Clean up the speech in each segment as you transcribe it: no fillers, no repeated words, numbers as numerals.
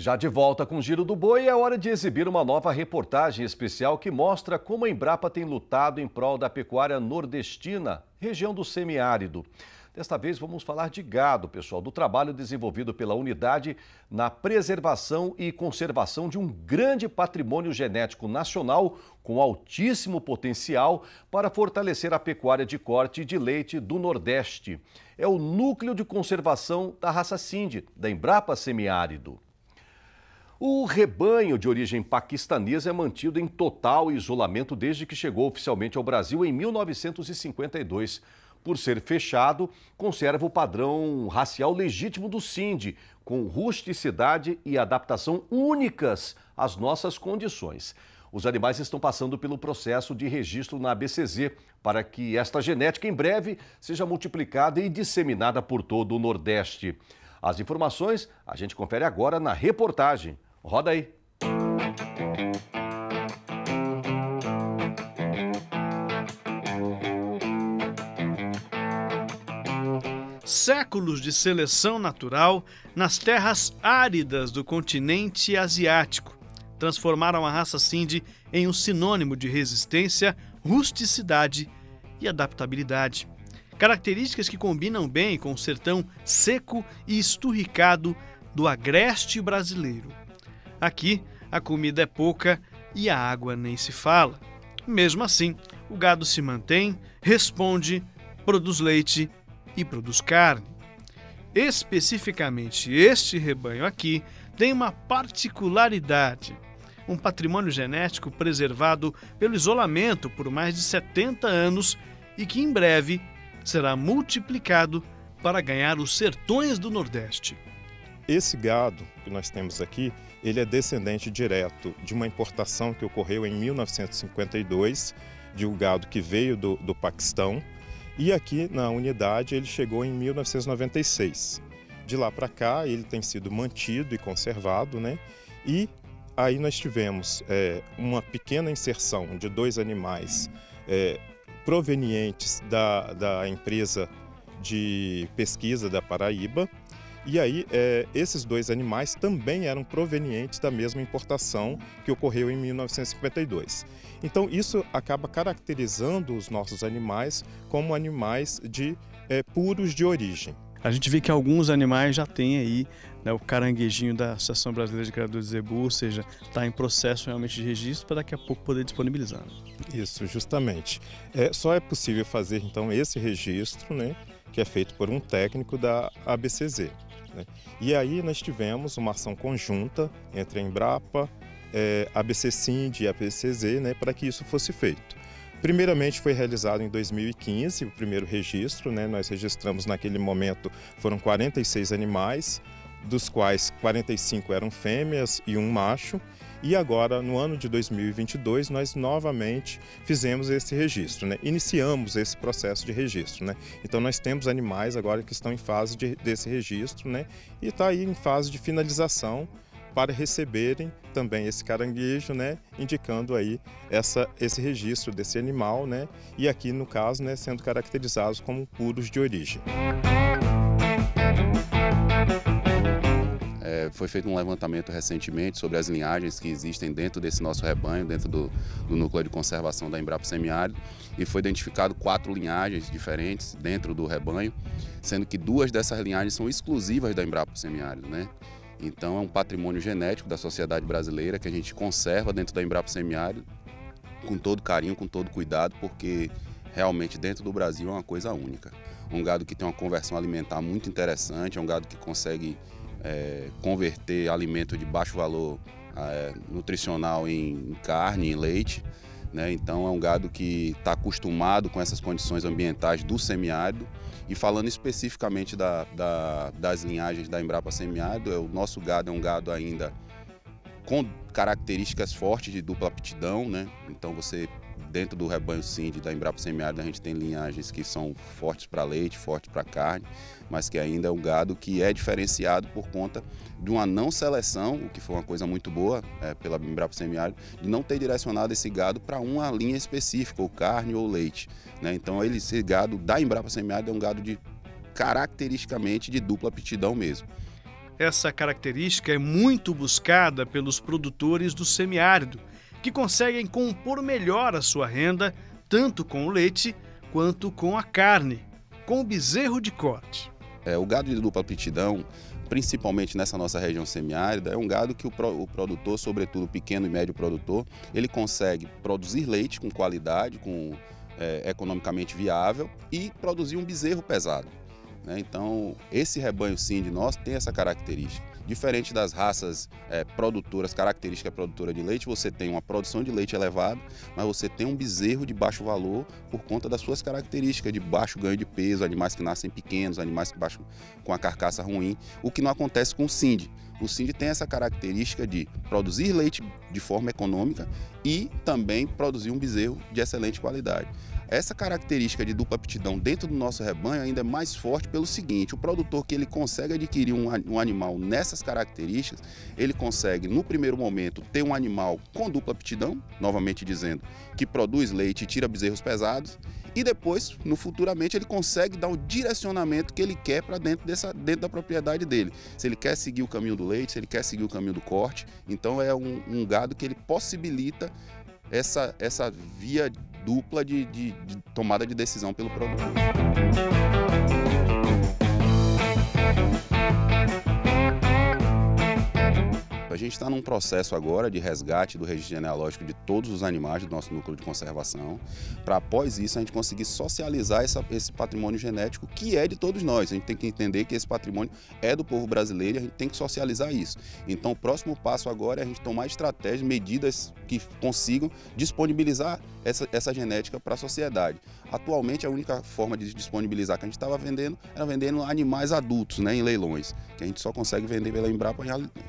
Já de volta com o Giro do Boi, é hora de exibir uma nova reportagem especial que mostra como a Embrapa tem lutado em prol da pecuária nordestina, região do semiárido. Desta vez vamos falar de gado, pessoal, do trabalho desenvolvido pela unidade na preservação e conservação de um grande patrimônio genético nacional com altíssimo potencial para fortalecer a pecuária de corte e de leite do Nordeste. É o Núcleo de Conservação da Raça Sindhi, da Embrapa Semiárido. O rebanho de origem paquistanesa é mantido em total isolamento desde que chegou oficialmente ao Brasil em 1952. Por ser fechado, conserva o padrão racial legítimo do Sindhi, com rusticidade e adaptação únicas às nossas condições. Os animais estão passando pelo processo de registro na ABCZ para que esta genética em breve seja multiplicada e disseminada por todo o Nordeste. As informações a gente confere agora na reportagem. Roda aí! Séculos de seleção natural nas terras áridas do continente asiático transformaram a raça Sindhi em um sinônimo de resistência, rusticidade e adaptabilidade. Características que combinam bem com o sertão seco e esturricado do agreste brasileiro. Aqui, a comida é pouca e a água nem se fala. Mesmo assim, o gado se mantém, responde, produz leite e produz carne. Especificamente, este rebanho aqui tem uma particularidade: um patrimônio genético preservado pelo isolamento por mais de 70 anos e que em breve será multiplicado para ganhar os sertões do Nordeste. Esse gado que nós temos aqui, ele é descendente direto de uma importação que ocorreu em 1952, de um gado que veio do Paquistão, e aqui na unidade ele chegou em 1996. De lá para cá ele tem sido mantido e conservado, né? E aí nós tivemos uma pequena inserção de dois animais provenientes da empresa de pesquisa da Paraíba. E aí, esses dois animais também eram provenientes da mesma importação que ocorreu em 1952. Então, isso acaba caracterizando os nossos animais como animais puros de origem. A gente vê que alguns animais já têm aí, né, o caranguejinho da Associação Brasileira de Criadores de Zebu, ou seja, está em processo realmente de registro para daqui a pouco poder disponibilizar. Isso, justamente. Só é possível fazer, então, esse registro, né, que é feito por um técnico da ABCZ. E aí nós tivemos uma ação conjunta entre a Embrapa, ABC Sindhi e a ABCZ, né, para que isso fosse feito. Primeiramente foi realizado em 2015 o primeiro registro, né, nós registramos naquele momento, foram 46 animais, dos quais 45 eram fêmeas e um macho. E agora, no ano de 2022, nós novamente fizemos esse registro, né? Iniciamos esse processo de registro, né? Então nós temos animais agora que estão em fase desse registro, né? E está aí em fase de finalização para receberem também esse caranguejo, né? Indicando aí esse registro desse animal, né? E aqui no caso, né, sendo caracterizados como puros de origem. Foi feito um levantamento recentemente sobre as linhagens que existem dentro desse nosso rebanho, dentro do núcleo de conservação da Embrapa Semiárido, e foi identificado 4 linhagens diferentes dentro do rebanho, sendo que 2 dessas linhagens são exclusivas da Embrapa Semiárido, né? Então é um patrimônio genético da sociedade brasileira que a gente conserva dentro da Embrapa Semiárido com todo carinho, com todo cuidado, porque realmente dentro do Brasil é uma coisa única. Um gado que tem uma conversão alimentar muito interessante, é um gado que consegue converter alimento de baixo valor nutricional em carne, em leite, né? Então é um gado que está acostumado com essas condições ambientais do semiárido. E falando especificamente das linhagens da Embrapa Semiárido, o nosso gado é um gado ainda com características fortes de dupla aptidão, né? Então dentro do rebanho Sindhi da Embrapa Semiárido, a gente tem linhagens que são fortes para leite, fortes para carne, mas que ainda é um gado que é diferenciado por conta de uma não seleção, o que foi uma coisa muito boa pela Embrapa Semiárido, de não ter direcionado esse gado para uma linha específica, ou carne ou leite, né? Então esse gado da Embrapa Semiárido é um gado caracteristicamente de dupla aptidão mesmo. Essa característica é muito buscada pelos produtores do semiárido, que conseguem compor melhor a sua renda, tanto com o leite quanto com a carne, com o bezerro de corte. O gado de dupla aptidão, principalmente nessa nossa região semiárida, é um gado que o produtor, sobretudo o pequeno e médio produtor, ele consegue produzir leite com qualidade, economicamente viável e produzir um bezerro pesado. Então, esse rebanho Cindy nosso tem essa característica. Diferente das raças produtoras, característica produtora de leite, você tem uma produção de leite elevada, mas você tem um bezerro de baixo valor por conta das suas características de baixo ganho de peso, animais que nascem pequenos, animais que baixam com a carcaça ruim, o que não acontece com o Cindy. O Cindy tem essa característica de produzir leite de forma econômica e também produzir um bezerro de excelente qualidade. Essa característica de dupla aptidão dentro do nosso rebanho ainda é mais forte pelo seguinte: o produtor que ele consegue adquirir um animal nessas características, ele consegue no primeiro momento ter um animal com dupla aptidão, novamente dizendo, que produz leite e tira bezerros pesados, e depois, futuramente, ele consegue dar o direcionamento que ele quer para dentro da propriedade dele. Se ele quer seguir o caminho do leite, se ele quer seguir o caminho do corte, então é um gado que ele possibilita essa via dupla de tomada de decisão pelo produtor. A gente está num processo agora de resgate do registro genealógico de todos os animais do nosso núcleo de conservação, para após isso a gente conseguir socializar esse patrimônio genético que é de todos nós. A gente tem que entender que esse patrimônio é do povo brasileiro e a gente tem que socializar isso. Então o próximo passo agora é a gente tomar estratégias, medidas que consigam disponibilizar essa genética para a sociedade. Atualmente a única forma de disponibilizar que a gente estava vendendo era vendendo animais adultos, em leilões, que a gente só consegue vender pela Embrapa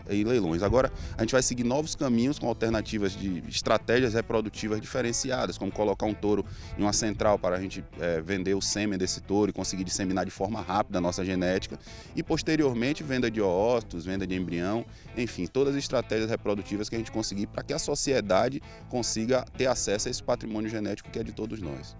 em leilões. Agora a gente vai seguir novos caminhos com alternativas de estratégias reprodutivas diferenciadas, como colocar um touro em uma central para a gente vender o sêmen desse touro e conseguir disseminar de forma rápida a nossa genética, e posteriormente venda de oocytos, venda de embrião, enfim, todas as estratégias reprodutivas que a gente conseguir para que a sociedade consiga ter acesso a esse patrimônio genético que é de todos nós.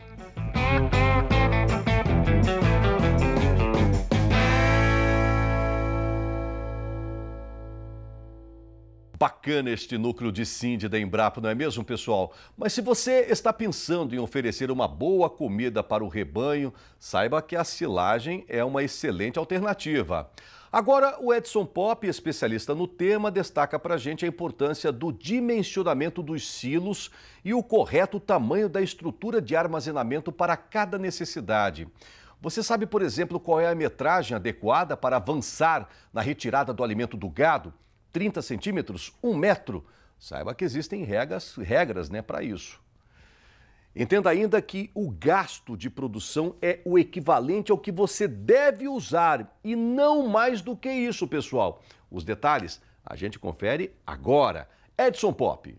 Bacana este núcleo de Cindy da Embrapa, não é mesmo, pessoal? Mas se você está pensando em oferecer uma boa comida para o rebanho, saiba que a silagem é uma excelente alternativa. Agora, o Edson Popp, especialista no tema, destaca para a gente a importância do dimensionamento dos silos e o correto tamanho da estrutura de armazenamento para cada necessidade. Você sabe, por exemplo, qual é a metragem adequada para avançar na retirada do alimento do gado? 30 centímetros? 1 metro? Saiba que existem regras para isso. Entenda ainda que o gasto de produção é o equivalente ao que você deve usar e não mais do que isso, pessoal. Os detalhes a gente confere agora. Edson Popp.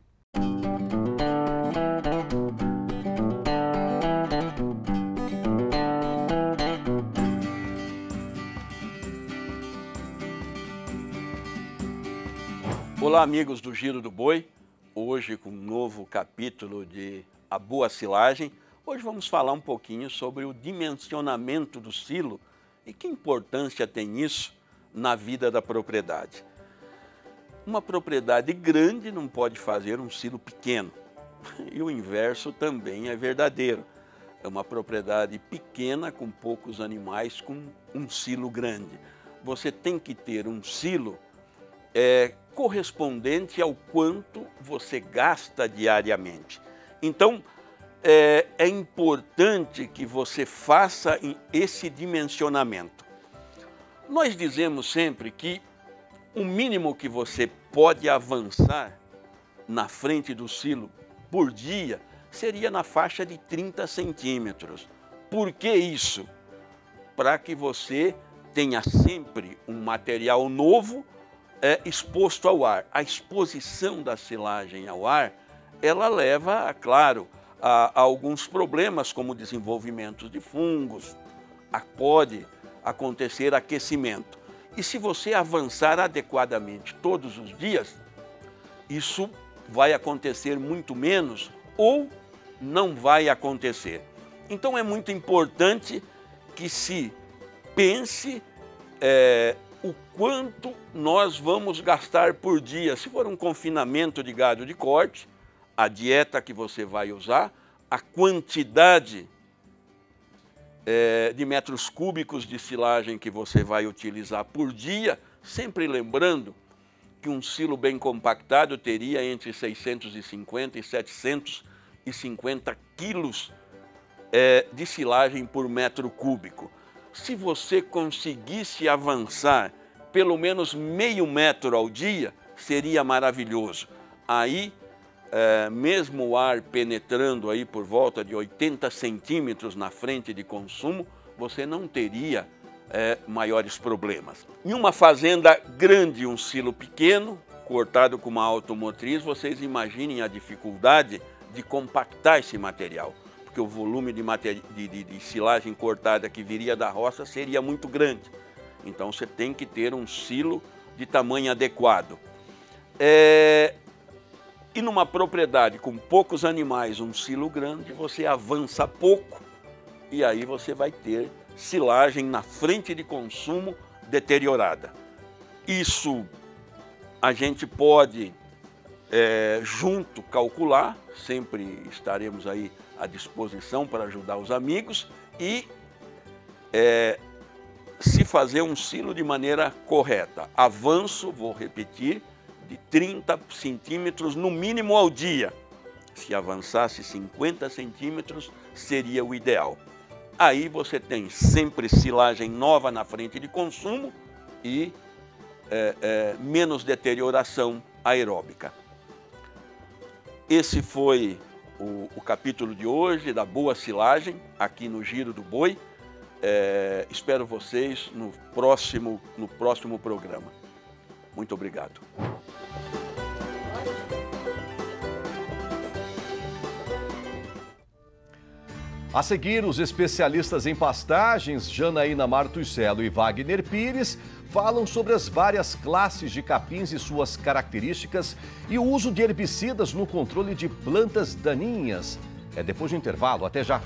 Olá, amigos do Giro do Boi. Hoje com um novo capítulo de A Boa Silagem. Hoje vamos falar um pouquinho sobre o dimensionamento do silo e que importância tem isso na vida da propriedade. Uma propriedade grande não pode fazer um silo pequeno e o inverso também é verdadeiro. É uma propriedade pequena com poucos animais com um silo grande. Você tem que ter um silo correspondente ao quanto você gasta diariamente. Então, é importante que você faça esse dimensionamento. Nós dizemos sempre que o mínimo que você pode avançar na frente do silo por dia seria na faixa de 30 centímetros. Por que isso? Para que você tenha sempre um material novo exposto ao ar. A exposição da silagem ao ar, ela leva, claro, a alguns problemas, como o desenvolvimento de fungos, pode acontecer aquecimento. E se você avançar adequadamente todos os dias, isso vai acontecer muito menos ou não vai acontecer. Então é muito importante que se pense o quanto nós vamos gastar por dia. Se for um confinamento de gado de corte, a dieta que você vai usar, a quantidade de metros cúbicos de silagem que você vai utilizar por dia, sempre lembrando que um silo bem compactado teria entre 650 e 750 quilos de silagem por metro cúbico. Se você conseguisse avançar pelo menos meio metro ao dia, seria maravilhoso. Aí, mesmo o ar penetrando aí por volta de 80 centímetros na frente de consumo, você não teria maiores problemas. Em uma fazenda grande, um silo pequeno, cortado com uma automotriz, vocês imaginem a dificuldade de compactar esse material, porque o volume de silagem cortada que viria da roça seria muito grande. Então você tem que ter um silo de tamanho adequado. E numa propriedade com poucos animais, um silo grande, você avança pouco e aí você vai ter silagem na frente de consumo deteriorada. Isso a gente pode junto calcular, sempre estaremos aí à disposição para ajudar os amigos e se fazer um silo de maneira correta. Avanço, vou repetir, de 30 centímetros no mínimo ao dia. Se avançasse 50 centímetros, seria o ideal. Aí você tem sempre silagem nova na frente de consumo e menos deterioração aeróbica. Esse foi o capítulo de hoje da boa silagem aqui no Giro do Boi. Espero vocês no próximo programa. Muito obrigado. A seguir, os especialistas em pastagens, Janaína Martuscello e Wagner Pires, falam sobre as várias classes de capins e suas características e o uso de herbicidas no controle de plantas daninhas. Depois do intervalo, até já.